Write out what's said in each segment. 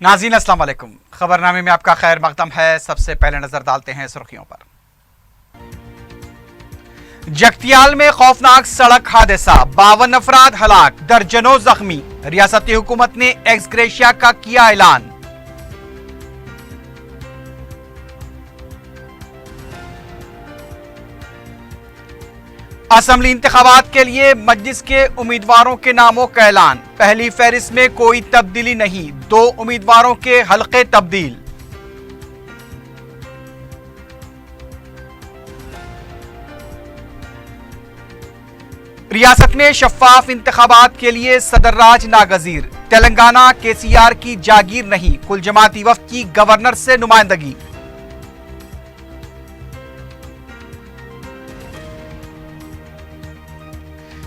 नाज़रीन अस्सलाम वालेकुम। खबरनामे में आपका खैर मकदम है। सबसे पहले नजर डालते हैं सुर्खियों पर। जगतियाल में खौफनाक सड़क हादसा, 52 अफराद हलाक, दर्जनों जख्मी। रियासती हुकूमत ने एक्स ग्रेशिया का किया ऐलान। असेंबली इंतखाबात के लिए मजलिस के उम्मीदवारों के नामों का ऐलान। पहली फहरिस्त में कोई तब्दीली नहीं, 2 उम्मीदवारों के हलके तब्दील। रियासत में शफाफ इंतखाबात के लिए सदरराज नागजीर। तेलंगाना केसीआर की जागीर नहीं, कुल जमाती वफ्द की गवर्नर से नुमाइंदगी।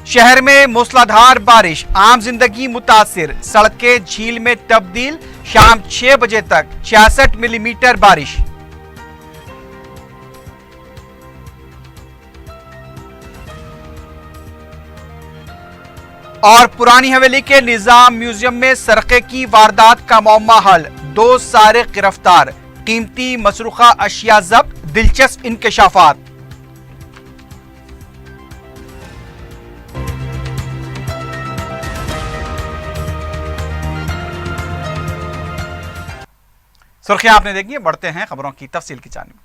शहर में मूसलाधार बारिश, आम जिंदगी मुतासिर, सड़कें झील में तब्दील। शाम 6 बजे तक 66 मिलीमीटर बारिश। और पुरानी हवेली के निजाम म्यूजियम में सरके की वारदात का मौमा हल, 2 सारिक गिरफ्तार, कीमती मसरूखा अशिया जब्त। दिलचस्प इंकशाफात। सुर्खियां आपने देखी, बढ़ते हैं खबरों की तफसील की जानिब।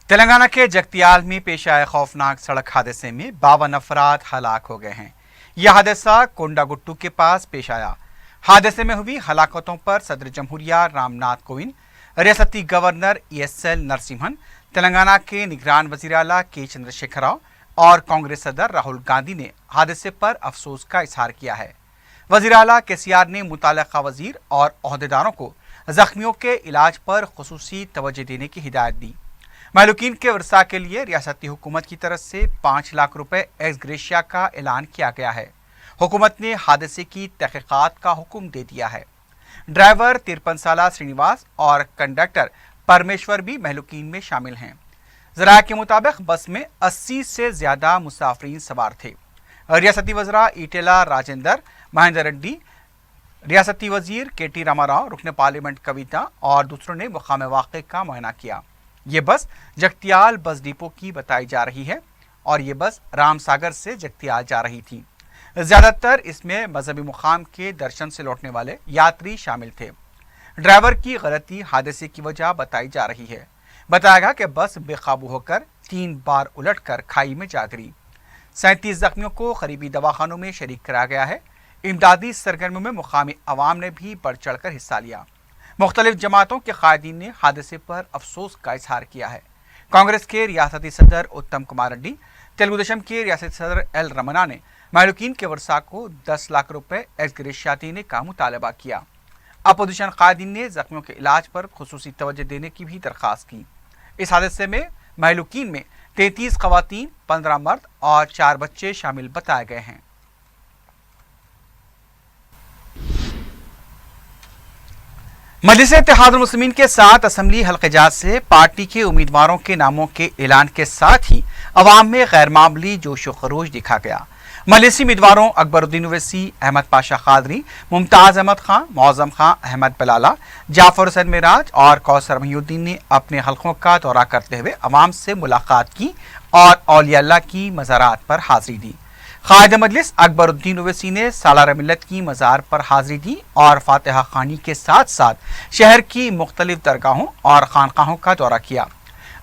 तेलंगाना के जगतियाल में पेश आए खौफनाक सड़क हादसे में 52 अफराद हलाक हो गए हैं। यह हादसा कोंडागुट्टू के पास पेश आया। हादसे में हुई हलाकतों पर सदर जमहूरिया रामनाथ कोविंद, रियासती गवर्नर ESL नरसिम्हन, तेलंगाना के निगरान वजीर आला के चंद्रशेखर राव और कांग्रेस सदर राहुल गांधी ने हादसे पर अफसोस का इजहार किया है। वजीर आला KCR ने मुताल्लिका वजीर और ओहदेदारों को जख्मियों के इलाज पर खुसूसी तवज्जो देने की हिदायत दी। महलूकीन के वर्सा के लिए रियासती हुकूमत की तरफ से 5 लाख रुपए एक्स ग्रेशिया का ऐलान किया गया है। हुकूमत ने हादसे की तहकीकात का हुक्म दे दिया है। ड्राइवर 53 साला श्रीनिवास और कंडक्टर परमेश्वर भी महलूकीन में शामिल हैं। जराये के मुताबिक बस में 80 से ज्यादा मुसाफिरीन सवार थे। रियासती वज़रा ईटेला राजेंद्र महेंद्र रेड्डी, रियासती वजीर KT रामाराव, रुकन पार्लियामेंट कविता और दूसरों ने मुकाम वाक़े का मुआयना किया। ये बस जगतियाल बस डिपो की बताई जा रही है और ये बस रामसागर से जगतियाल जा रही थी। ज्यादातर इसमें मजहबी मुकाम के दर्शन से लौटने वाले यात्री शामिल थे। ड्राइवर की गलती हादसे की वजह बताई जा रही है। बताया गया कि बस बेकाबू होकर 3 बार उलटकर खाई में जा गिरी। 37 जख्मियों को करीबी दवाखानों में शरीक कराया गया है। इमदादी सरगर्मियों में मुकामी अवाम ने भी बढ़ चढ़ कर हिस्सा लिया। मुख्तलिफ जमातों के कायदीन ने हादसे पर अफसोस का इजहार किया है। कांग्रेस के रियासती सदर उत्तम कुमार रेड्डी, तेलुगु देशम के रियासती सदर L रमना ने महलूकीन के वर्सा को 10 लाख रुपए एक्स ग्रेशिया देने का मुतालबा किया। अपोजिशन कायदीन ने जख्मियों के इलाज पर खुसूसी तवज्जो देने की भी दरख्वास्त की। इस हादसे में महलूकीन में 33 खवातीन, 15 मर्द और 4 बच्चे शामिल बताए गए हैं। मजलिस इत्तेहादुल मुस्लिमीन के साथ असेंबली हल्क़ेजात से पार्टी के उम्मीदवारों के नामों के ऐलान के साथ ही अवाम में गैर मामूली जोश व खरोश दिखा गया। मजलिसी उम्मीदवारों अकबरुद्दीन ओवैसी, अहमद पाशा कादरी, मुमताज अहमद खां, मौज़म खां, अहमद बलाला, जाफर हुसैन मेराज और कौसर महिउद्दीन ने अपने हल्कों का दौरा करते हुए अवाम से मुलाकात की और औलिया अल्लाह की मज़ारात पर हाजिरी दी। कायद मजलिस अकबरुद्दीन ओवैसी ने सालार मिल्लत की मज़ार पर हाजिरी दी और फातिहा खानी के साथ साथ शहर की मुख्तलिफ दरगाहों और खानकाहों का दौरा किया।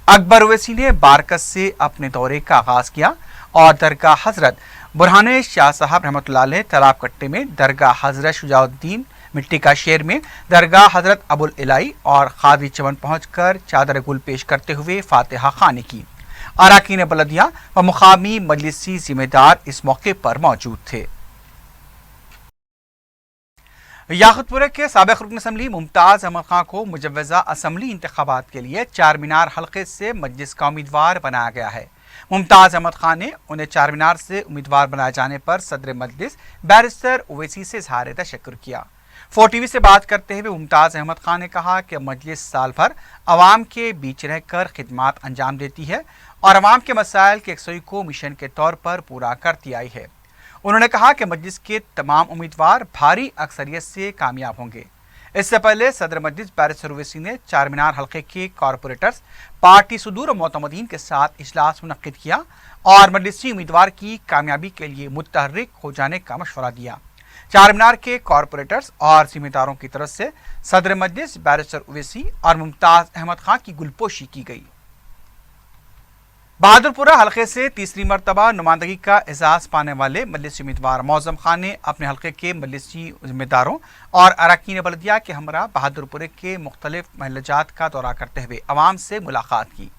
अकबर ओवैसी ने बारकत से अपने दौरे का आगाज किया और दरगाह हजरत बुरहान शाह साहब रहमतुल्लाह अलैह तालाब कट्टे में, दरगाह हजरत शुजाउद्दीन मिट्टी का शेर में, दरगाह हजरत अबुल इलाई और खादी चमन पहुंचकर चादर गुल पेश करते हुए फातिहा खानी की। अराकीन बलदिया व मुकामी मजलिसी जिम्मेदार इस मौके पर मौजूद थे। याकुतपुरा के साबिक रुकन असम्बली मुमताज अहमद खां को मुजव्वज़ा असम्बली इंतखाबात के लिए चार मीनार हल्के से मजलिस का उम्मीदवार बनाया गया है। मुमताज अहमद खान ने उन्हें चार मीनार से उम्मीदवार बनाए जाने पर सदर मजलिस बैरिस्टर ओवैसी से इजहार तशक्कुर किया। फोर टीवी से बात करते हुए मुमताज़ अहमद खान ने कहा कि मजलिस साल भर अवाम के बीच रहकर खिदमात अंजाम देती है और अवाम के मसाइल के यकसुई को मिशन के तौर पर पूरा करती आई है। उन्होंने कहा कि मजलिस के तमाम उम्मीदवार भारी अक्सरियत से कामयाब होंगे। इससे पहले सदर मजलिस बैरिस्टर ओवैसी ने चार मीनार हल्के के कॉरपोरेटर्स, पार्टी सुदूर और मोतमदीन के साथ इजलास मुनक्किद किया और मजलिसी उम्मीदवार की कामयाबी के लिए मुतहर्रिक हो जाने का मशवरा दिया। चार मीनार के कॉरपोरेटर्स और जिम्मेदारों की तरफ से सदर मजलिस बैरिस्टर ओवैसी और मुमताज़ अहमद खान की गुलपोशी की गई। बहादुरपुरा हल्के से तीसरी मरतबा नुमाइंदगी का एजाज पाने वाले मजलिसी उम्मीदवार मौज़म खान ने अपने हल्के के मजलिसी जिम्मेदारों और अरकान बल्दिया के हमरा बहादुरपुरे के मुख्तलिफ महल्लात का दौरा करते हुए अवाम से मुलाकात की।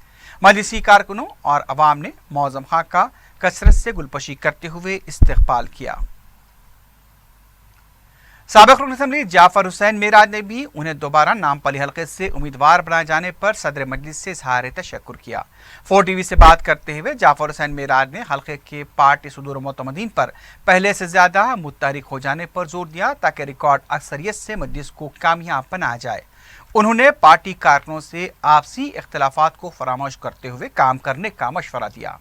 मजलिसी कारकुनों और अवाम ने मौज़म खान का कसरत से गुलपोशी करते हुए इस्तकबाल किया। साबिक़ रुकन असम्बली जाफर हुसैन मेराज ने भी उन्हें दोबारा नामपली हल्के से उम्मीदवार बनाए जाने पर सदर मजलिस से इज़हार तशक्कुर किया। फोर टीवी से बात करते हुए जाफर हुसैन मेराज ने हल्के के पार्टी सुदूर मोतमदीन पर पहले से ज़्यादा मुतहरिक हो जाने पर जोर दिया ताकि रिकॉर्ड अक्सरियत से मजलिस को कामयाब बनाया जाए। उन्होंने पार्टी कारकुनों से आपसी इख्तिलाफात को फरामोश करते हुए काम करने का मशवरा दिया।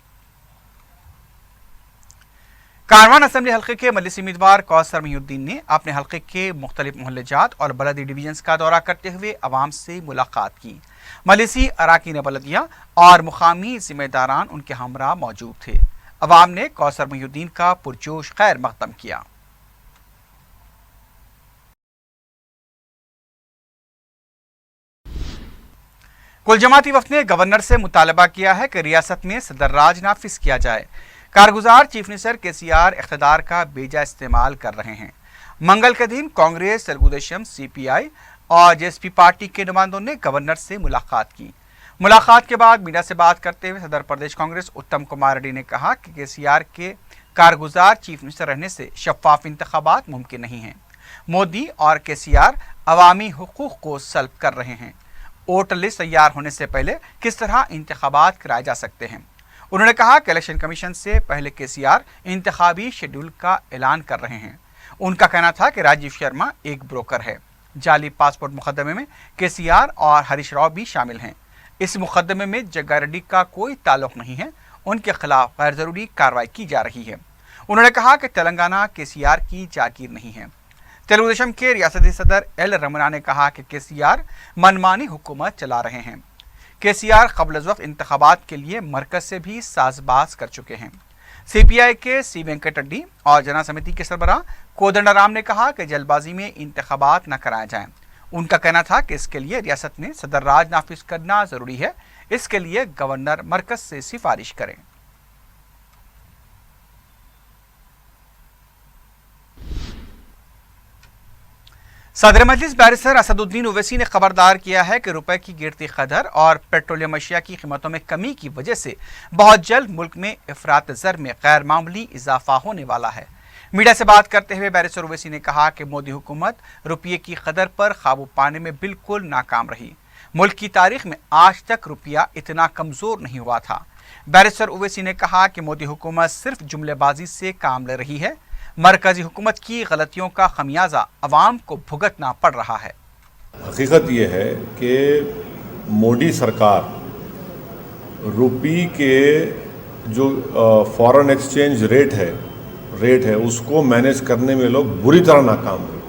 कारवान असम्बली हल्के के मजलिसी उम्मीदवार कौसर महीउद्दीन ने अपने हल्के के मुख्तलिफ मोहल्लात और बलदी डिवीजन्स का दौरा करते हुए अवाम से मुलाकात की। मजलिसी अरकान बलदिया और मुकामी जिम्मेदारान उनके हमरा मौजूद थे। अवाम ने कौसर महीउद्दीन का पुरजोश खैर मकदम किया। कुल जमाती वफ्द ने गवर्नर से मुतालबा किया है कि रियासत में सदर राज नाफिज किया जाए। कारगुजार चीफ मिनिस्टर केसीआर इख्तिदार का बेजा इस्तेमाल कर रहे हैं। मंगल के दिन कांग्रेस, तेलुगु देशम, सीपीआई और जेएसपी पार्टी के नुमाइंदों ने गवर्नर से मुलाकात की। मुलाकात के बाद मीडिया से बात करते हुए सदर प्रदेश कांग्रेस उत्तम कुमार रेड्डी ने कहा कि केसीआर के कारगुजार चीफ मिनिस्टर रहने से शफाफ इंतखाबात मुमकिन नहीं हैं। मोदी और केसीआर अवामी हुकूक को सल्ब कर रहे हैं। वोटर लिस्ट तैयार होने से पहले किस तरह इंतखाबात कराए जा सकते हैं। उन्होंने कहा कि इलेक्शन कमीशन से पहले केसीआर इंतखाबी शेड्यूल का ऐलान कर रहे हैं। उनका कहना था कि राजीव शर्मा एक ब्रोकर है। जाली पासपोर्ट मुकदमे में केसीआर और हरीश राव भी शामिल हैं। इस मुकदमे में जग्गा रेड्डी का कोई ताल्लुक नहीं है। उनके खिलाफ गैर जरूरी कार्रवाई की जा रही है। उन्होंने कहा कि तेलंगाना केसीआर की जागीर नहीं है। तेलुगु देशम के रियासती सदर एल रमना ने कहा कि केसीआर मनमानी हुकूमत चला रहे हैं। केसीआर क़ब्ल वक़्त इंतखाबात के लिए मरकज से भी साजबाज कर चुके हैं। सीपीआई के सी वेंकट रेड्डी और जना समिति के सरबराह कोदंडराम ने कहा कि जल्दबाजी में इंतखाबात न कराए जाएं। उनका कहना था कि इसके लिए रियासत में सदर राज नाफिज करना जरूरी है। इसके लिए गवर्नर मरकज से सिफारिश करें। सदर मजलिस बैरिस्टर असदुद्दीन ओवैसी ने खबरदार किया है कि रुपए की गिरती कदर और पेट्रोलियम अशिया की कीमतों में कमी की वजह से बहुत जल्द मुल्क में इफरात ज़र में गैर मामूली इजाफा होने वाला है। मीडिया से बात करते हुए बैरिस्टर ओवैसी ने कहा कि मोदी हुकूमत रुपये की कदर पर काबू पाने में बिल्कुल नाकाम रही। मुल्क की तारीख में आज तक रुपया इतना कमज़ोर नहीं हुआ था। बैरिस्टर ओवैसी ने कहा कि मोदी हुकूमत सिर्फ जुमलेबाजी से काम ले रही है। मरकजी हुकूमत की गलतियों का खमियाजा अवाम को भुगतना पड़ रहा है। हकीकत ये है कि मोदी सरकार रुपये के जो फॉरेन एक्सचेंज रेट है उसको मैनेज करने में लोग बुरी तरह नाकाम हुए।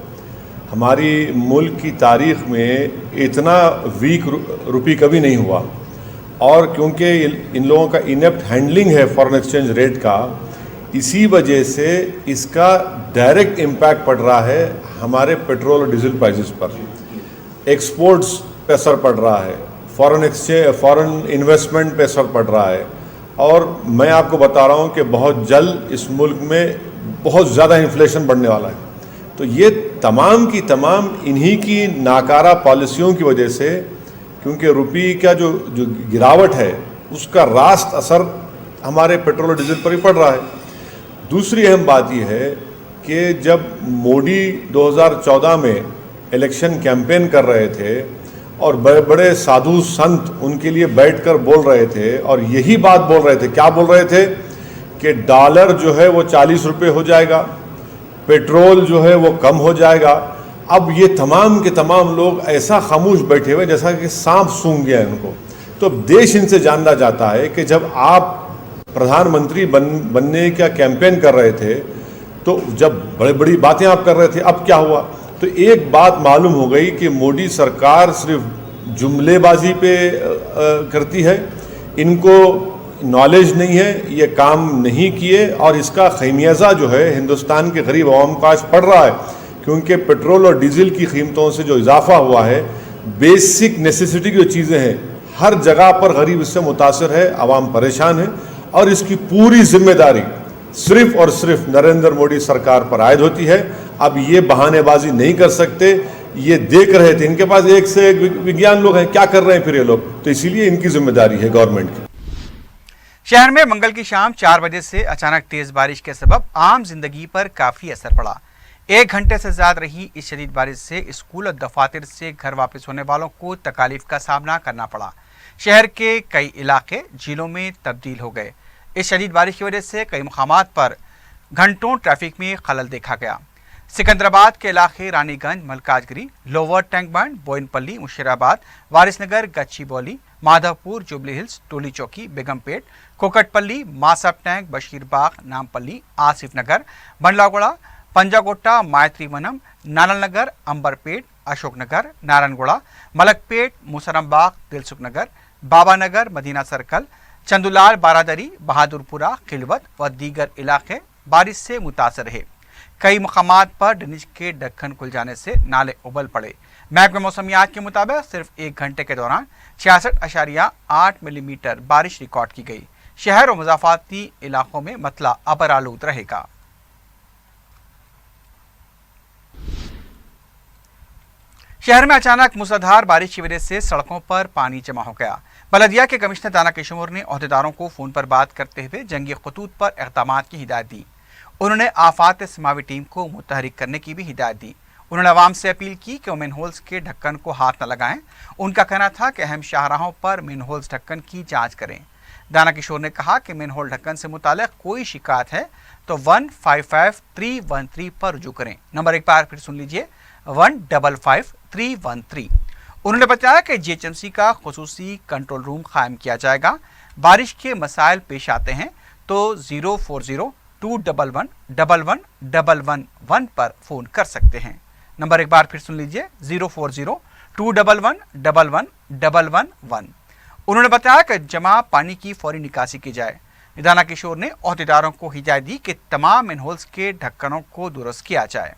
हमारी मुल्क की तारीख में इतना वीक रुपये कभी नहीं हुआ और क्योंकि इन लोगों का इनेप्ट हैंडलिंग है फॉरेन एक्सचेंज रेट का, इसी वजह से इसका डायरेक्ट इम्पैक्ट पड़ रहा है हमारे पेट्रोल और डीजल प्राइसेस पर। एक्सपोर्ट्स पे असर पड़ रहा है, फॉरेन इन्वेस्टमेंट पे असर पड़ रहा है और मैं आपको बता रहा हूँ कि बहुत जल्द इस मुल्क में बहुत ज़्यादा इन्फ्लेशन बढ़ने वाला है। तो ये तमाम की तमाम इन्हीं की नाकारा पॉलिसियों की वजह से, क्योंकि रुपये का जो गिरावट है उसका रास्त असर हमारे पेट्रोल और डीजल पर ही पड़ रहा है। दूसरी अहम बात यह है कि जब मोदी 2014 में इलेक्शन कैंपेन कर रहे थे और बड़े बड़े साधु संत उनके लिए बैठकर बोल रहे थे और यही बात बोल रहे थे, क्या बोल रहे थे कि डॉलर जो है वो 40 रुपये हो जाएगा, पेट्रोल जो है वो कम हो जाएगा اب یہ تمام کے تمام لوگ ایسا خاموش بیٹھے ہوئے جیسا کہ سانپ سونگھ گیا ان کو. تو اب دیش ان سے جاننا چاہتا ہے کہ جب آپ پردھان منتری بننے کا کیمپین کر رہے تھے تو جب بڑی بڑی باتیں آپ کر رہے تھے, اب کیا ہوا؟ تو ایک بات معلوم ہو گئی کہ مودی سرکار صرف جملے بازی پہ کرتی ہے, ان کو نالج نہیں ہے, یہ کام نہیں کیے, اور اس کا خمیازہ جو ہے ہندوستان کے غریب عوام کا آج پڑ رہا ہے, کیونکہ پیٹرول اور ڈیزل کی قیمتوں سے جو اضافہ ہوا ہے, بیسک نیسیسٹی کی جو چیزیں ہیں ہر جگہ پر غریب اس سے متاثر ہے, عوام پریشان ہے, اور اس کی پوری ذمہ داری صرف اور صرف نریندر مودی سرکار پر عائد ہوتی ہے. اب یہ بہانے بازی نہیں کر سکتے, یہ دیکھ رہے تھے, ان کے پاس ایک سے ایک وگیان لوگ ہیں, کیا کر رہے ہیں پھر یہ لوگ, تو اسی لیے ان کی ذمہ داری ہے گورنمنٹ کی. شہر میں منگل کی شام 4 بجے سے اچانک تیز بارش کے سبب عام زندگی پر کافی اثر پڑا. 1 گھنٹے سے زیادہ رہی اس شدید بارش سے اسکول اور دفاتر سے گھر واپس ہونے والوں کو تکالیف کا سامنا کرنا پڑا. شہر کے کئی علاقے جھیلوں میں تبدیل ہو گئے. اس شدید بارش کی وجہ سے کئی مقامات پر گھنٹوں ٹریفک میں خلل دیکھا گیا. سکندرآباد کے علاقے رانی گنج, ملکاج گری, لوور ٹینک بنڈ, بوئن پلی, مشیرآباد, وارث نگر, گچی بولی, مادھو پور, جوبلی ہلز, ٹولی چوکی, بیگم پیٹ, کوکٹ پلی, ماسب ٹینک, بشیر باغ, نامپلی, آصف نگر, بنڈلا گوڑا, پنجا گوٹا, مائتری ونم, نالل نگر, امبر پیٹ, اشوک نگر, نارن گوڑا, ملک پیٹ, موسرم باغ, دلسکھ نگر, بابا نگر, مدینہ سرکل, چندولال, بارادری, بہادر پورہ, خلوت و دیگر علاقے بارش سے متاثر رہے. کئی مقامات پر ڈنیج کے ڈھکن کھل جانے سے نالے ابل پڑے. محکمہ موسمیات کے مطابق صرف 1 گھنٹے کے دوران 66.8 ملی میٹر بارش ریکارڈ کی گئی. شہر اور مضافاتی علاقوں میں مطلع ابرآلود رہے گا. شہر میں اچانک موسلادھار بارش کی وجہ سے سڑکوں پر پانی جمع ہو گیا. بلدیہ کے کمشنر دانا کشمور نے عہدیداروں کو فون پر بات کرتے ہوئے جنگی خطوط پر اقدامات کی ہدایت دی. انہوں نے آفات سماوی ٹیم کو متحرک کرنے کی بھی ہدایت دی. انہوں نے عوام سے اپیل کی کہ وہ مین ہولز کے ڈھکن کو ہاتھ نہ لگائیں. ان کا کہنا تھا کہ اہم شاہراہوں پر مین ہولز ڈھکن کی جانچ کریں. دانا کشور نے کہا کہ مین ہول ڈھکن سے متعلق کوئی شکایت ہے تو 155313 پر رجوع کریں. نمبر ایک بار پھر سن لیجئے, 155313. انہوں نے بتایا کہ جی ایچ ایم سی کا خصوصی کنٹرول روم قائم کیا جائے گا. بارش کے مسائل پیش آتے ہیں تو 04021111111 پر فون کر سکتے ہیں. نمبر ایک بار پھر سن لیجئے, 04021111111. انہوں نے بتایا کہ جمع پانی کی فوری نکاسی کی جائے. دانا کشور نے عہدیداروں کو ہدایت دی کہ تمام مین ہولز کے ڈھکنوں کو درست کیا جائے.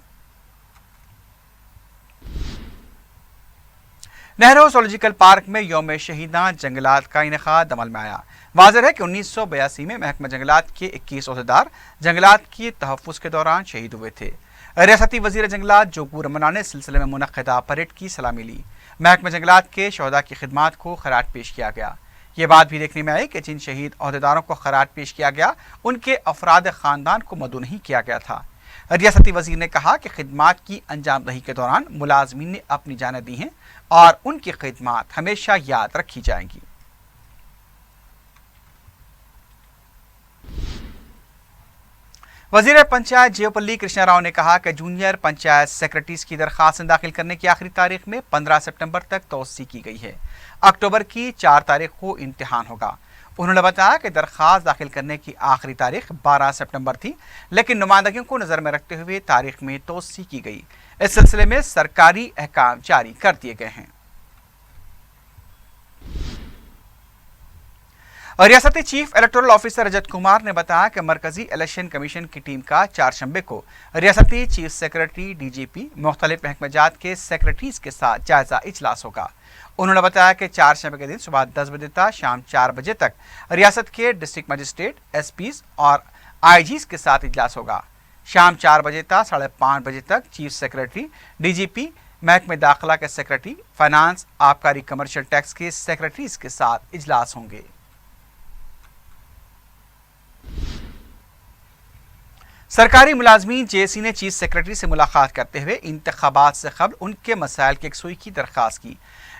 نہرو زولوجیکل پارک میں یوم شہیداں جنگلات کا انعقاد عمل میں آیا. واضح ہے کہ 1982 میں محکمہ جنگلات کے 21 عہدیدار جنگلات کے تحفظ کے دوران شہید ہوئے تھے. ریاستی وزیر جنگلات جوگو رمنا نے سلسلے میں منعقدہ پریڈ کی سلامی لی. محکمہ جنگلات کے شہداء کی خدمات کو خراج پیش کیا گیا. یہ بات بھی دیکھنے میں آئی کہ جن شہید عہدیداروں کو خراج پیش کیا گیا ان کے افراد خاندان کو مدعو نہیں کیا گیا تھا. ریاستی وزیر نے کہا کہ خدمات کی انجام دہی کے دوران ملازمین نے اپنی جانیں دی ہیں اور ان کی خدمات ہمیشہ یاد رکھی جائیں گی. وزیر پنچایت جیوپلی کرشنا راؤ نے کہا کہ جونیئر پنچایت سیکرٹریز کی درخواستیں داخل کرنے کی آخری تاریخ میں 15 سپٹمبر تک توسیع کی گئی ہے. اکتوبر کی 4 تاریخ کو امتحان ہوگا. انہوں نے بتایا کہ درخواست داخل کرنے کی آخری تاریخ 12 سپٹمبر تھی, لیکن نمائندگیوں کو نظر میں رکھتے ہوئے تاریخ میں توسیع کی گئی. اس سلسلے میں سرکاری احکام جاری کر دیے گئے ہیں. ریاستی chief electoral officer Rajat Kumar نے بتایا کہ مرکزی الیکشن کمیشن کی ٹیم کا 4 شنبے کو ریاستی چیف سیکرٹری, ڈی جی پی, مختلف محکمہ جات کے سیکرٹریز کے ساتھ جائزہ اجلاس ہوگا. انہوں نے بتایا کہ 4 شنبے کے دن صبح 10 بجے تا شام 4 بجے تک ریاست کے ڈسٹرکٹ مجسٹریٹ, ایس پیز اور آئی جیز کے ساتھ اجلاس ہوگا. شام 4 بجے تا 5:30 بجے تک چیف سیکرٹری, ڈی جی پی, محکمہ داخلہ کے سیکرٹری, فائنانس, آبکاری, کمرشل ٹیکس کے سیکرٹریز کے ساتھ اجلاس ہوں گے. سرکاری ملازمین جے سی نے چیف سیکرٹری سے ملاقات کرتے ہوئے انتخابات سے قبل ان کے مسائل کی یکسوئی کی درخواست کی.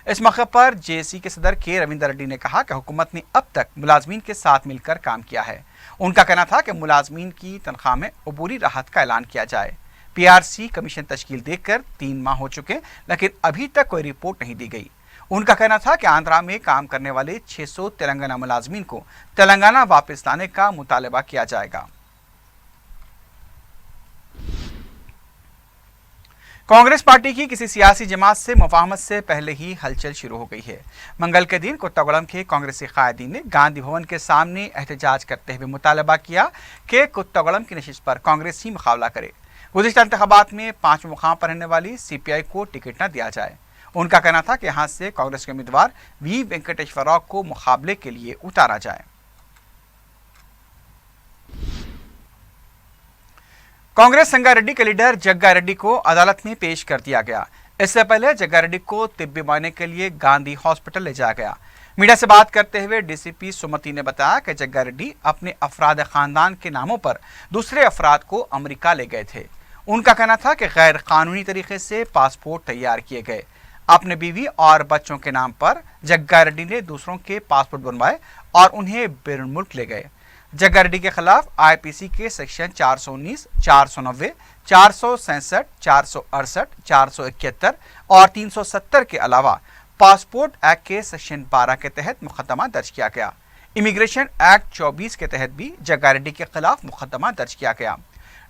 اس موقع پر جے سی کے صدر کے رویندر ریڈی نے کہا کہ حکومت نے اب تک ملازمین کے ساتھ مل کر کام کیا ہے. ان کا کہنا تھا کہ ملازمین کی تنخواہ میں عبوری راحت کا اعلان کیا جائے. पीआरसी कमीशन तश्कील देकर 3 माह हो चुके, लेकिन अभी तक कोई रिपोर्ट नहीं दी गई। उनका कहना था कि आंध्रा में काम करने वाले 600 तेलंगाना मुलाजमीन को तेलंगाना वापस लाने का मुतालबा किया जाएगा। कांग्रेस पार्टी की किसी सियासी जमात से मुफाहमत से पहले ही हलचल शुरू हो गई है। मंगल के दिन कोत्तागुड़म के कांग्रेसी कायदीन ने गांधी भवन के सामने एहतजाज करते हुए मुतालबा किया कि कोत्तागुड़म की नशिस्त पर कांग्रेस ही मुकाबला करे। गुज़िश्ता इंतखाबात में 5वें मुकाम पर रहने वाली सीपीआई को टिकट न दिया जाए। उनका कहना था कि यहाँ से कांग्रेस के उम्मीदवार वी वेंकटेश्वर राव को मुकाबले के लिए उतारा जाए। कांग्रेस संगारेड्डी के लीडर जग्गा रेड्डी को अदालत में पेश कर दिया गया। इससे पहले जग्गा रेड्डी को तिब्बी मुआयने के लिए गांधी हॉस्पिटल ले जाया गया। मीडिया से बात करते हुए डीसीपी सुमति ने बताया कि जग्गा रेड्डी अपने अफराद खानदान के नामों पर दूसरे अफराद को अमेरिका ले गए थे। उनका कहना था कि गैर कानूनी तरीके से पासपोर्ट तैयार किए गए। अपने बीवी और बच्चों के नाम पर जग्गा रेड्डी ने दूसरों के पासपोर्ट बनवाए और उन्हें बैरून मुल्क ले गए। जग्गा रेड्डी के खिलाफ आईपीसी के सेक्शन 419, 490, 467, 468, 471 और 370 के अलावा पासपोर्ट एक्ट के सेक्शन 12 के तहत मुकदमा दर्ज किया गया। इमिग्रेशन एक्ट 24 के तहत भी जग्गा रेड्डी के खिलाफ मुकदमा दर्ज किया गया।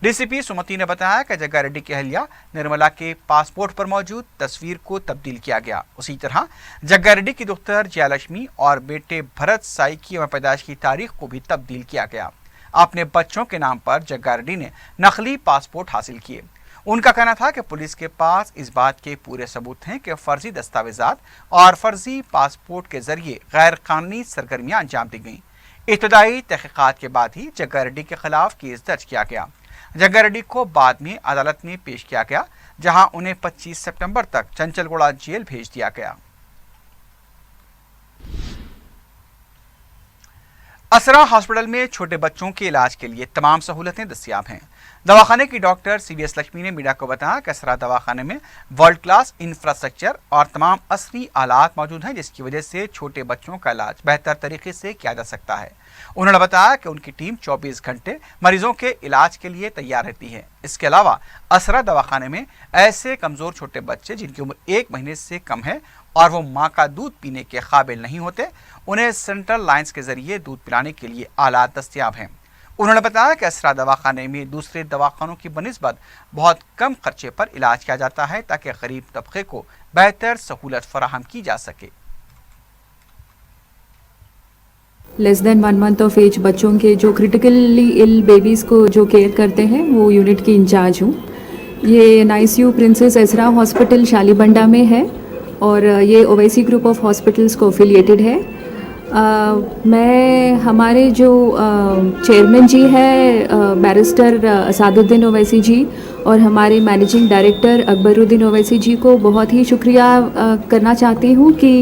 डीसीपी सुमति ने बताया कि जग्गा रेड्डी की अहलिया निर्मला के पासपोर्ट पर मौजूद तस्वीर को तब्दील किया गया। उसी तरह जग्गा रेड्डी की दुख्तर जयलक्ष्मी और बेटे भरत साई की पैदाइश की तारीख को भी तब्दील किया गया। अपने बच्चों के नाम पर जग्गा रेड्डी ने नकली पासपोर्ट हासिल किए। उनका कहना था कि पुलिस के पास इस बात के पूरे सबूत हैं कि फर्जी दस्तावेजात और फर्जी पासपोर्ट के जरिए गैर कानूनी सरगर्मियां अंजाम दी गईं। इब्तदाई तहकीकात के बाद ही जग्गा रेड्डी के खिलाफ केस दर्ज किया गया। जग्गा रेड्डी को बाद में अदालत में पेश किया गया, जहां उन्हें 25 सितंबर तक चंचलगुड़ा जेल भेज दिया गया। असरा हॉस्पिटल में छोटे बच्चों के इलाज के लिए तमाम सहूलतें दस्तयाब हैं। दवाखाने की डॉक्टर सीवीएस लक्ष्मी ने मीडिया को बताया कि असरा दवाखाने में वर्ल्ड क्लास इंफ्रास्ट्रक्चर और तमाम असली आलात मौजूद हैं, जिसकी वजह से छोटे बच्चों का इलाज बेहतर तरीके से किया जा सकता है। उन्होंने बताया कि उनकी टीम 24 घंटे मरीजों के इलाज के लिए तैयार रहती है। इसके अलावा असरा दवाखाने में ऐसे कमजोर छोटे बच्चे जिनकी उम्र 1 महीने से कम है और वो माँ का दूध पीने के काबिल नहीं होते, उन्हें सेंट्रल लाइन्स के जरिए दूध पिलाने के लिए आलात दस्तयाब हैं। उन्होंने बताया कि असरा दवाखाने में दूसरे दवाखानों की बनिस्बत बहुत कम खर्चे पर इलाज किया जाता है, ताकि गरीब तबके को बेहतर सहूलत फराहम की जा सके। Less than 1 month of age बच्चों के जो क्रिटिकली इल बेबीज़ को जो केयर करते हैं, वो यूनिट की इंचार्ज हूँ। ये NICU princess Ezra hospital Shalibanda में है और ये ओवैसी ग्रुप ऑफ हॉस्पिटल्स को एफिलिएटेड है। मैं हमारे जो चेयरमैन जी है बैरिस्टर असादुद्दीन ओवैसी जी और हमारे मैनेजिंग डायरेक्टर अकबरुद्दीन ओवैसी जी को बहुत ही शुक्रिया करना चाहती हूँ कि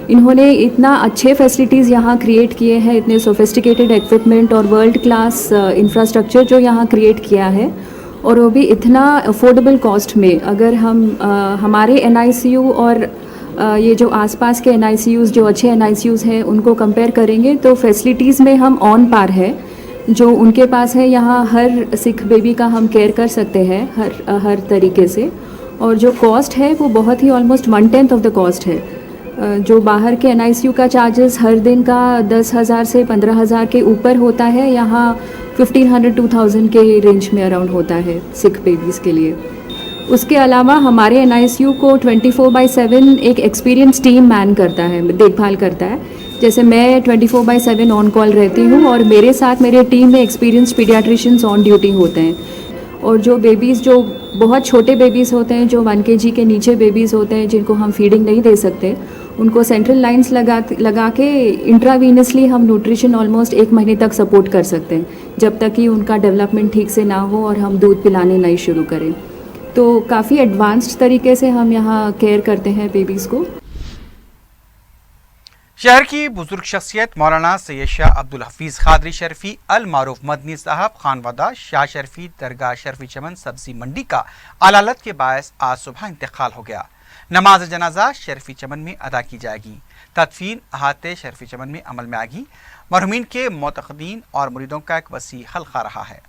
इन्होंने इतना अच्छे फैसिलिटीज़ यहाँ क्रिएट किए हैं, इतने सोफिस्टिकेटेड इक्विपमेंट और वर्ल्ड क्लास इंफ्रास्ट्रक्चर जो यहाँ क्रिएट किया है, और वो भी इतना अफोर्डेबल कॉस्ट में। अगर हम हमारे NICU और ये जो आसपास के NICUs जो अच्छे NICUs हैं उनको कंपेयर करेंगे तो फैसिलिटीज़ में हम ऑन पार है। जो उनके पास है यहाँ हर सिख बेबी का हम केयर कर सकते हैं हर तरीके से, और जो कॉस्ट है वो बहुत ही ऑलमोस्ट 1/10 ऑफ द कॉस्ट है। जो बाहर के NICU का चार्जेस हर दिन का 10,000 से 15,000 के ऊपर होता है, यहाँ 1500-2000 के रेंज में अराउंड होता है सिख बेबीज़ के लिए। उसके अलावा हमारे NICU को 24/7 एक एक्सपीरियंस टीम मैन करता है, देखभाल करता है। जैसे मैं 24/7 ऑन कॉल रहती हूँ और मेरे साथ मेरे टीम में एक्सपीरियंस पीडियाट्रिशियंस ऑन ड्यूटी होते हैं। और जो बेबीज़ जो बहुत छोटे बेबीज़ होते हैं, जो 1 kg के नीचे बेबीज़ होते हैं, जिनको हम फीडिंग नहीं दे सकते, उनको सेंट्रल लाइंस लगा के इंट्रावीनसली हम न्यूट्रिशन ऑलमोस्ट 1 महीने तक सपोर्ट कर सकते हैं, जब तक कि उनका डेवलपमेंट ठीक से ना हो और हम दूध पिलाने नहीं शुरू करें। तो काफ़ी एडवांस्ड तरीके से हम यहाँ केयर करते हैं बेबीज़ को। शहर की बुजुर्ग शख्सियत मौलाना सैयद शाह अब्दुल हफीज़ खादरी शर्फी अल मारूफ मदनी साहब खानवादा शाह शर्फी दरगाह शर्फी चमन सब्जी मंडी का अलालत के बायस आज सुबह इंतकाल हो गया। नमाज जनाजा शर्फी चमन में अदा की जाएगी। तदफीन अहाते शर्फी चमन में अमल में आएगी। मरहूमीन के मोतक़दीन और मुरीदों का एक वसी हल्का रहा है।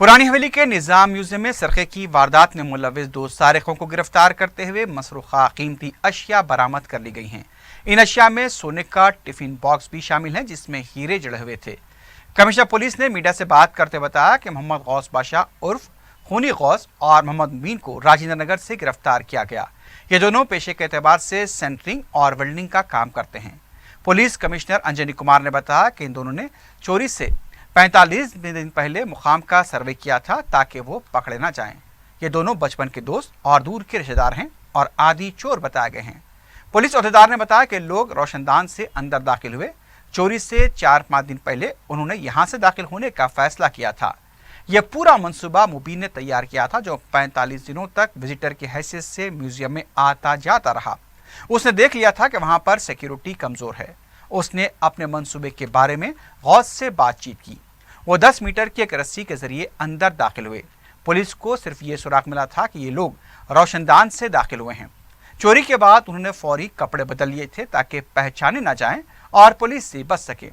पुरानी हवेली के निज़ाम म्यूजियम में सरक़े की वारदात में मुलविस 2 सारिकों को गिरफ्तार करते हुए मसरूखा कीमती अशिया बरामद कर ली गई हैं। इन अशिया में सोने का टिफिन बॉक्स भी शामिल है जिसमें हीरे जड़े हुए थे। कमिश्नर पुलिस ने मीडिया से बात करते बताया कि मोहम्मद गौस बादशाह उर्फ खूनी गौस और मोहम्मद मुबीन को राजेंद्र नगर से गिरफ्तार किया गया। ये दोनों पेशे के एतबार से सेंटरिंग और वेल्डिंग का काम करते हैं। पुलिस कमिश्नर अंजनी कुमार ने बताया कि इन दोनों ने चोरी से 45 दिन पहले मुकाम का सर्वे किया था ताकि वो पकड़े ना जाएं। ये दोनों बचपन के दोस्त और दूर के रिश्तेदार हैं और आदि चोर बताए गए हैं। पुलिस अहदेदार ने बताया कि लोग रोशनदान से अंदर दाखिल हुए। चोरी से 4-5 दिन पहले उन्होंने यहाँ से दाखिल होने का फैसला किया था। यह पूरा मंसूबा मुबीन ने तैयार किया था जो 45 दिनों तक विजिटर की हैसियत से म्यूजियम में आता जाता रहा। उसने देख लिया था कि वहाँ पर सिक्योरिटी कमज़ोर है। उसने अपने मंसूबे के बारे में गौस से बातचीत की। वो 10 मीटर की एक रस्सी के जरिए अंदर दाखिल हुए। पुलिस को सिर्फ ये सुराग मिला था कि ये लोग रोशनदान से दाखिल हुए हैं। चोरी के बाद उन्होंने फौरी कपड़े बदल लिए थे ताकि पहचाने ना जाएं और पुलिस से बच सके।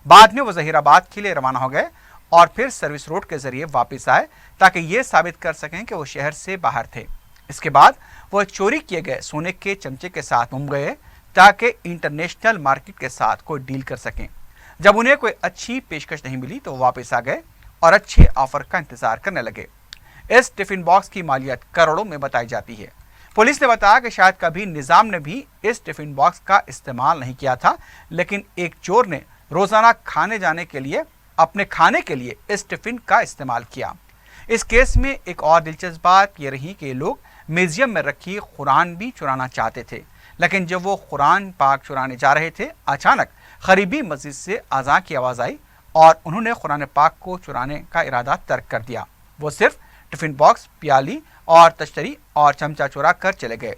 बाद में वो जहीराबाद के लिए रवाना हो गए और फिर सर्विस रोड के जरिए वापस आए ताकि ये साबित कर सकें कि वो शहर से बाहर थे। इसके बाद वो चोरी किए गए सोने के चमचे के साथ मुंबई गए ताकि इंटरनेशनल मार्केट के साथ कोई डील कर सकें। जब उन्हें कोई अच्छी पेशकश नहीं मिली तो वापस आ गए और अच्छे ऑफर का इंतजार करने लगे। इस टिफिन बॉक्स की मालियत करोड़ों में बताई जाती है। पुलिस ने बताया कि शायद कभी निज़ाम ने भी इस टिफिन बॉक्स का इस्तेमाल नहीं किया था, लेकिन एक चोर ने रोजाना अपने खाने के लिए इस टिफिन का इस्तेमाल किया। इस केस में एक और दिलचस्प बात यह रही कि लोग म्यूजियम में रखी कुरान भी चुराना चाहते थे, लेकिन जब वो कुरान पाक चुराने जा रहे थे अचानक करीबी मस्जिद से अज़ान की आवाज़ आई और उन्होंने कुरान पाक को चुराने का इरादा तर्क कर दिया। वो सिर्फ टिफिन बॉक्स, प्याली और तश्तरी और चमचा चुरा कर चले गए।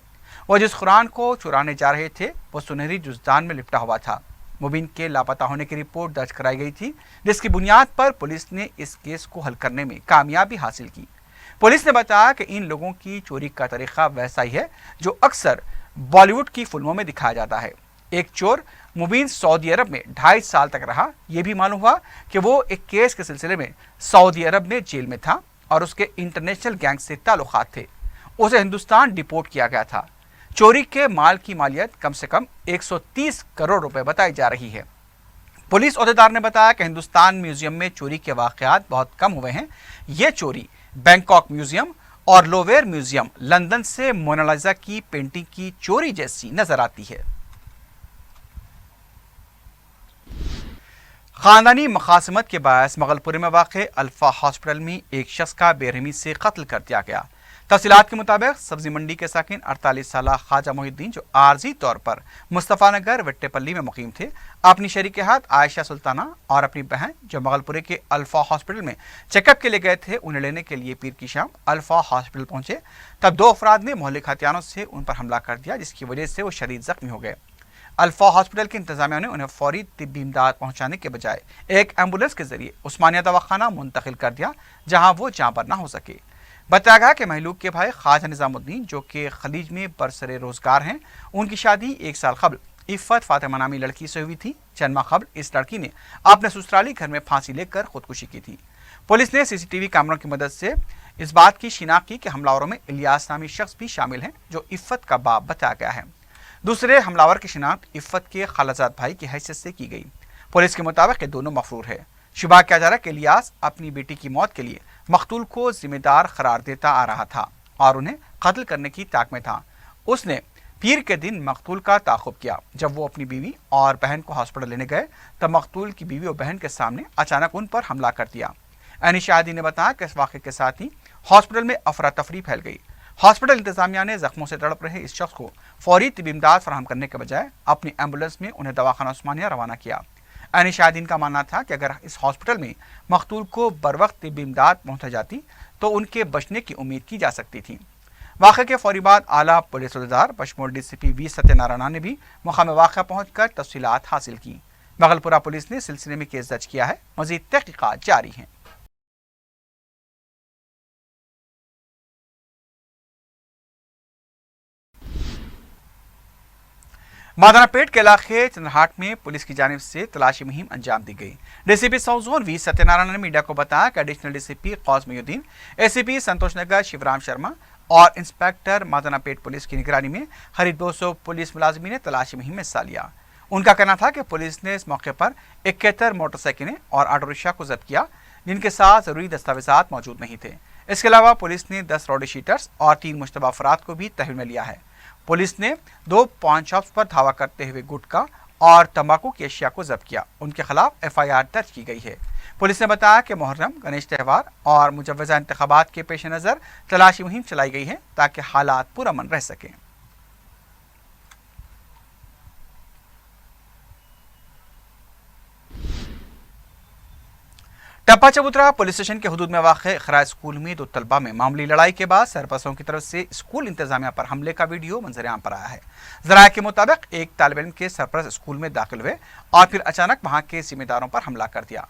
वो जिस कुरान को चुराने जा रहे थे वो सुनहरी जुज़दान में लिपटा हुआ था। मुबीन के लापता होने की रिपोर्ट दर्ज कराई गई थी जिसकी बुनियाद पर पुलिस ने इस केस को हल करने में कामयाबी हासिल की। पुलिस ने बताया कि इन लोगों की चोरी का तरीका वैसा ही है जो अक्सर बॉलीवुड की फिल्मों में दिखाया जाता है। एक चोर मुबीन सऊदी अरब में 2.5 साल तक रहा। यह भी मालूम हुआ कि वो एक केस के सिलसिले में सऊदी अरब में जेल में था और उसके इंटरनेशनल गैंग से ताल्लुकात थे। उसे हिंदुस्तान डिपोर्ट किया गया था। चोरी के माल की मालियत कम से कम 130 करोड़ रुपए बताई जा रही है। पुलिस अहदेदार ने बताया कि हिंदुस्तान म्यूजियम में चोरी के वाकयात बहुत कम हुए हैं। ये चोरी बैंकॉक म्यूजियम और लोवेर म्यूजियम लंदन से मोनालिसा की पेंटिंग की चोरी जैसी नजर आती है। खानदानी मखासमत के बायस मगलपुरे में वाक़े अल्फा हॉस्पिटल में एक शख्स का बेरहमी से कत्ल कर दिया गया। तफसीलात के मुताबिक सब्जी मंडी के साकिन 48 साल ख्वाजा मोहिद्दीन जो आर्जी तौर पर मुस्तफ़ा नगर वेट्टेपल्ली में मुकीम थे, अपनी शरीक हाथ आयशा सुल्ताना और अपनी बहन जो मगलपुरे के अल्फा हॉस्पिटल में चेकअप के लिए गए थे उन्हें लेने के लिए पीर की शाम अल्फा हॉस्पिटल पहुंचे। तब 2 अफराद ने मोहल्ले हथियारों से उन पर हमला कर दिया जिसकी वजह से वो शदीद जख्मी हो गए। अल्फा हॉस्पिटल के इंतजामिया ने उन्हें फौरी तिब्बी इमदाद पहुंचाने के बजाय एक एम्बुलेंस के जरिए उस्मानिया दवाखाना मुंतकिल कर दिया जहां वो जाँबर न हो सके। बताया गया कि महलूक के भाई ख्वाजा निज़ामुद्दीन जो कि खलीज में बरसरे रोजगार हैं, उनकी शादी 1 साल कबल इफ़्फ़त फातिमा नामी लड़की से हुई थी। चंद माह कबल इस लड़की ने अपने ससुराली घर में फांसी लेकर खुदकुशी की थी। पुलिस ने सीसीटीवी कैमरों की मदद से इस बात की शिनाख्त की कि हमलावरों में इलियास नामी शख्स भी शामिल हैं जो इफ़्फ़त का बाप बताया गया है। दूसरे हमलावर की शिनाख्त इफ़्फ़त के खालाजाद भाई की हैसियत से की गई। पुलिस के मुताबिक ये दोनों मफरूर है। शुबा किया जा रहा है कि इलियास अपनी बेटी की मौत के लिए मकतूल को जिम्मेदार करार देता आ रहा था और उन्हें कत्ल करने की ताक में था। उसने पीर के दिन मकतूल का ताक़ुब किया। जब वो अपनी बीवी और बहन को हॉस्पिटल लेने गए तब मकतूल की बीवी और बहन के सामने अचानक उन पर हमला कर दिया। अनिशादी ने बताया कि इस वाक़े के साथ ही हॉस्पिटल में अफरा तफरी फैल गई। हॉस्पिटल इंतजामिया ने जख्मों से तड़प रहे इस शख्स को फौरी तिब्बी इमदाद फराहम करने के बजाय अपनी एम्बुलेंस में उन्हें दवाखाना उस्मानिया रवाना किया। अनिशादीन का मानना था कि अगर इस हॉस्पिटल में मकतूल को बर वक्त तिब्बी इमदाद पहुंचा जाती तो उनके बचने की उम्मीद की जा सकती थी। वाक़े के फौरी बाद आला पुलिस अहदेदार बशमूल डीसीपी वी सत्यनारायण ने भी मकाम वाक़ा पहुंचकर तफसीलात हासिल की। मगलपुरा पुलिस ने सिलसिले में केस दर्ज किया है। मज़ीद तहक़ीक़ात जारी हैं। मादनापेट के इलाके चंद्रहाट में पुलिस की जानिब से तलाशी मुहिम अंजाम दी गई। DCP south zone V Satyanarayana ने मीडिया को बताया कि एडिशनल डीसीपी कौस मयूद्दीन, एसीपी संतोष नगर शिवराम शर्मा और इंस्पेक्टर मादनापेट पुलिस की निगरानी में करीब 200 पुलिस मुलाजिमीन ने तलाशी मुहिम में हिस्सा लिया। उनका कहना था कि पुलिस ने इस मौके पर 71 मोटरसाइकिलें और ऑटो रिक्शा को जब्त किया, जिनके साथ जरूरी दस्तावेजात मौजूद नहीं थे। इसके अलावा पुलिस ने 10 रॉडी शीटर्स और 3 मुश्तबा अफराद को भी तहवील में लिया है। पुलिस ने 2 पान शॉप्स पर धावा करते हुए गुटखा और तंबाकू की अशिया को जब्त किया। उनके खिलाफ FIR दर्ज की गई है। पुलिस ने बताया कि मुहर्रम, गणेश त्यौहार और मुजव्वजा इंतखाबात के पेश नज़र तलाशी मुहिम चलाई गई है ताकि हालात पुरअमन रह सकें। टप्पा चबूतरा पुलिस स्टेशन के हुदूद में वाक़े इक़रा स्कूल में 2 तलबा में मामूली लड़ाई के बाद सरपरस्तों की तरफ से स्कूल इंतजामिया पर हमले का वीडियो मंजर-ए-आम पर आया है। ज़राए के मुताबिक एक तालिब इल्म के सरपरस्त स्कूल में दाखिल हुए और फिर अचानक वहां के जिम्मेदारों पर हमला कर दिया।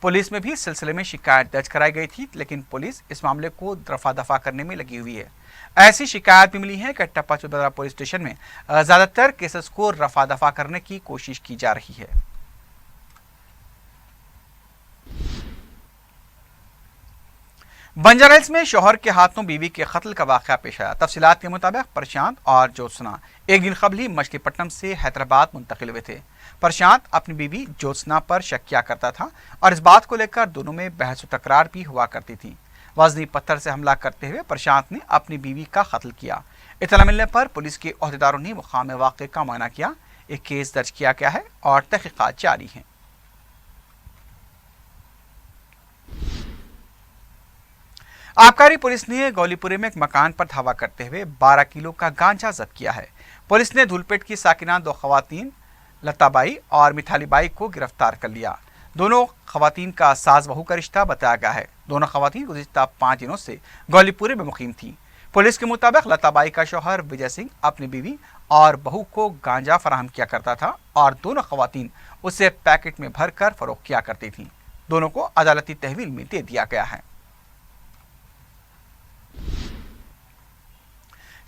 पुलिस में भी इस सिलसिले में शिकायत दर्ज कराई गई थी, लेकिन पुलिस इस मामले को रफा दफा करने में लगी हुई है। ऐसी शिकायत भी मिली है कि टप्पा चबूतरा पुलिस स्टेशन में ज़्यादातर केसेस को रफा दफा करने की कोशिश की जा रही है। बंजारा हिल्स में शौहर के हाथों बीवी के कत्ल का वाक़या पेश आया। तफसीलात के मुताबिक प्रशांत और ज्योत्सना एक दिन कबल ही मछलीपट्टनम से हैदराबाद मुंतकिल हुए थे। प्रशांत अपनी बीवी ज्योत्सना पर शक किया करता था और इस बात को लेकर दोनों में बहस व तकरार भी हुआ करती थी। वजनी पत्थर से हमला करते हुए प्रशांत ने अपनी बीवी का कत्ल किया। इत्तला मिलने पर पुलिस के अहदेदारों ने मकाम वाक़े का मुआयना किया। एक केस दर्ज किया गया है और तहक़ीक़ात जारी हैं। आबकारी पुलिस ने गौलीपुरे में एक मकान पर धावा करते हुए 12 किलो का गांजा जब्त किया है। पुलिस ने धूलपेट की साकिना 2 खवातीन लताबाई और मिथालीबाई को गिरफ्तार कर लिया। दोनों खवातीन का सास बहू का रिश्ता बताया गया है। दोनों खवातीन गुज़िश्ता 5 दिनों से गौलीपुरे में मुकीम थी। पुलिस के मुताबिक लताबाई का शौहर विजय सिंह अपनी बीवी और बहू को गांजा फराहम किया करता था और दोनों खवातीन उसे पैकेट में भरकर फरोख्त किया करती थीं। दोनों को अदालती तहवील में दे दिया गया है।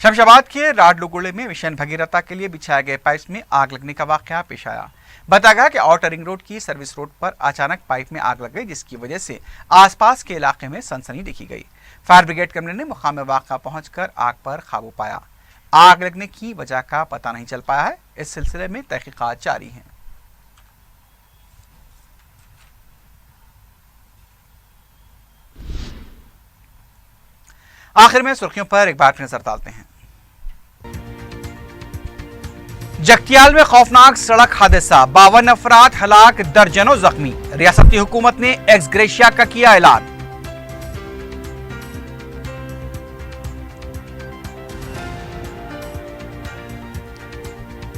शमशाबाद के राडलुगुड़े में मिशन भगीरथा के लिए बिछाए गए पाइप में आग लगने का वाकया पेश आया। बताया गया कि आउटर रिंग रोड की सर्विस रोड पर अचानक पाइप में आग लग गई, जिसकी वजह से आसपास के इलाके में सनसनी देखी गई। फायर ब्रिगेड कैमरे ने मुकाम वाक़या पहुंचकर आग पर काबू पाया। आग लगने की वजह का पता नहीं चल पाया है। इस सिलसिले में तहकीकात जारी हैं। आखिर में सुर्खियों पर एक बार नजर डालते हैं। जगतियाल में खौफनाक सड़क हादसा, 52 अफराद हलाक, दर्जनों जख्मी। रियासती हुकूमत ने एक्स ग्रेशिया का किया ऐलान।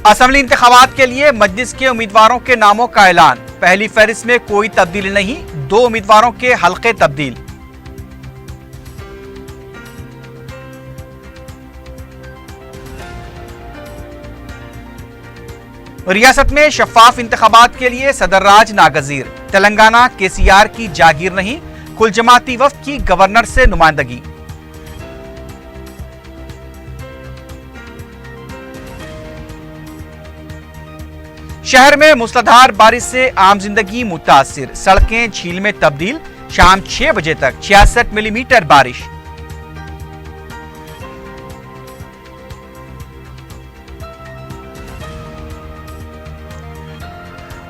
असेंबली इंतखाबात के लिए मजलिस के उम्मीदवारों के नामों का ऐलान। पहली फहरिस्त में कोई तब्दीली नहीं, 2 उम्मीदवारों के हल्के तब्दील। रियासत में शफाफ इंतखाबात के लिए सदर राज नागजीर। तेलंगाना KCR की जागीर नहीं, कुल जमाती वफ्द की गवर्नर से नुमाइंदगी। शहर में मूसलाधार बारिश से आम जिंदगी मुतासिर, सड़कें झील में तब्दील। शाम 6 बजे तक 66 मिलीमीटर बारिश।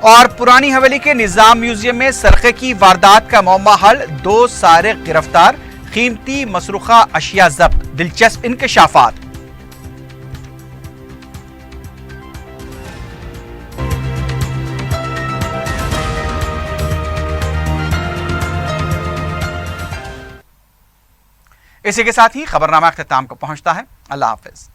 और पुरानी हवेली के निजाम म्यूजियम में सरखे की वारदात का मौमा हल, 2 सारिक गिरफ्तार, कीमती मसरूखा अशिया जब्त। दिलचस्प इंकशाफात। इसी के साथ ही खबरनामा अख्तिताम को पहुंचता है। अल्लाह हाफिज।